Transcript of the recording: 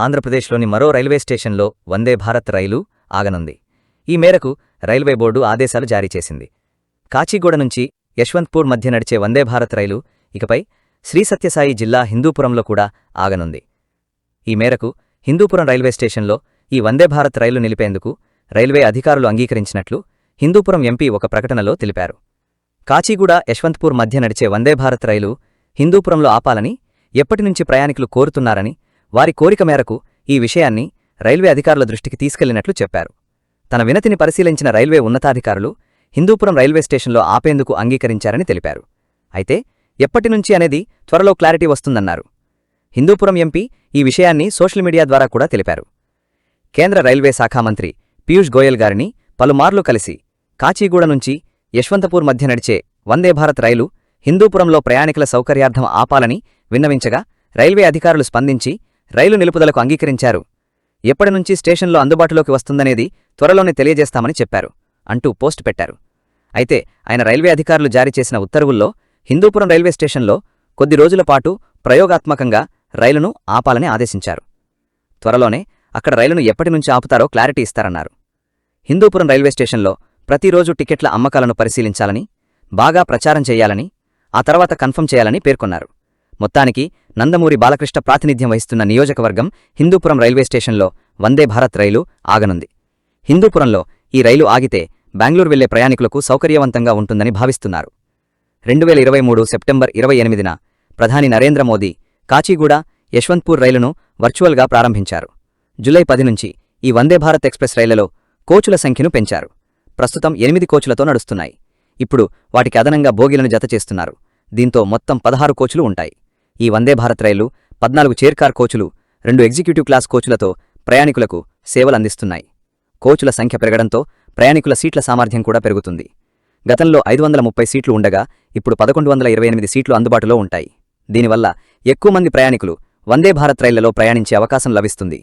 ఆంధ్రప్రదేశ్లోని మరో రైల్వే స్టేషన్లో వందే భారత్ రైలు ఆగనుంది. ఈ మేరకు రైల్వే బోర్డు ఆదేశాలు జారీ చేసింది. కాచిగూడ నుంచి యశ్వంత్పూర్ మధ్య నడిచే వందే భారత్ రైలు ఇకపై శ్రీ సత్యసాయి జిల్లా హిందూపురంలో కూడా ఆగనుంది. ఈ మేరకు హిందూపురం రైల్వే స్టేషన్లో ఈ వందే భారత్ రైలు నిలిపేందుకు రైల్వే అధికారులు అంగీకరించినట్లు హిందూపురం ఎంపీ ఒక ప్రకటనలో తెలిపారు. కాచిగూడ యశ్వంత్పూర్ మధ్య నడిచే వందే భారత్ రైలు హిందూపురంలో ఆపాలని ఎప్పటినుంచి ప్రయాణికులు కోరుతున్నారని, వారి కోరిక మేరకు ఈ విషయాన్ని రైల్వే అధికారుల దృష్టికి తీసుకెళ్లినట్లు చెప్పారు. తన వినతిని పరిశీలించిన రైల్వే ఉన్నతాధికారులు హిందూపురం రైల్వే స్టేషన్లో ఆపేందుకు అంగీకరించారని తెలిపారు. అయితే ఎప్పటినుంచి అనేది త్వరలో క్లారిటీ వస్తుందన్నారు. హిందూపురం ఎంపీ ఈ విషయాన్ని సోషల్ మీడియా ద్వారా కూడా తెలిపారు. కేంద్ర రైల్వే శాఖ మంత్రి పీయూష్ గోయల్ గారిని పలుమార్లు కలిసి కాచిగూడ నుంచి యశ్వంతపూర్ మధ్య నడిచే వందే భారత్ రైలు హిందూపురంలో ప్రయాణికుల సౌకర్యార్థం ఆపాలని విన్నవించగా రైల్వే అధికారులు స్పందించి రైలు నిలుపుదలకు అంగీకరించారు. ఎప్పటినుంచి స్టేషన్లో అందుబాటులోకి వస్తుందనేది త్వరలోనే తెలియజేస్తామని చెప్పారు అంటూ పోస్ట్ పెట్టారు. అయితే ఆయన రైల్వే అధికారులు జారీ చేసిన ఉత్తర్వుల్లో హిందూపురం రైల్వే స్టేషన్లో కొద్ది రోజుల పాటు ప్రయోగాత్మకంగా రైలును ఆపాలని ఆదేశించారు. త్వరలోనే అక్కడ రైలును ఎప్పటినుంచి ఆపుతారో క్లారిటీ ఇస్తారన్నారు. హిందూపురం రైల్వే స్టేషన్లో ప్రతిరోజు టికెట్ల అమ్మకాలను పరిశీలించాలని, బాగా ప్రచారం చేయాలని, ఆ తర్వాత కన్ఫర్మ్ చేయాలని పేర్కొన్నారు. మొత్తానికి నందమూరి బాలకృష్ణ ప్రాతినిధ్యం వహిస్తున్న నియోజకవర్గం హిందూపురం రైల్వే స్టేషన్లో వందే భారత్ రైలు ఆగనుంది. హిందూపురంలో ఈ రైలు ఆగితే బెంగళూరు వెళ్లే ప్రయాణికులకు సౌకర్యవంతంగా ఉంటుందని భావిస్తున్నారు. 2023 సెప్టెంబర్ 28న ప్రధాని నరేంద్ర మోదీ కాచిగూడ యశ్వంత్పూర్ రైలును వర్చువల్గా ప్రారంభించారు. జూలై 10 నుంచి ఈ వందే భారత్ ఎక్స్ప్రెస్ రైళ్లలో కోచుల సంఖ్యను పెంచారు. ప్రస్తుతం 8 కోచులతో నడుస్తున్నాయి. ఇప్పుడు వాటికి అదనంగా బోగీలను జతచేస్తున్నారు. దీంతో మొత్తం 16 కోచులు ఉంటాయి. ఈ వందే భారత్ రైలు 14 చైర్కార్ కోచులు, 2 ఎగ్జిక్యూటివ్ క్లాస్ కోచులతో ప్రయాణికులకు సేవలందిస్తున్నాయి. కోచుల సంఖ్య పెరగడంతో ప్రయాణికుల సీట్ల సామర్థ్యం కూడా పెరుగుతుంది. గతంలో 530 సీట్లు ఉండగా ఇప్పుడు 1128 సీట్లు అందుబాటులో ఉంటాయి. దీనివల్ల ఎక్కువ మంది ప్రయాణికులు వందే భారత్ రైళ్లలో ప్రయాణించే అవకాశం లభిస్తుంది.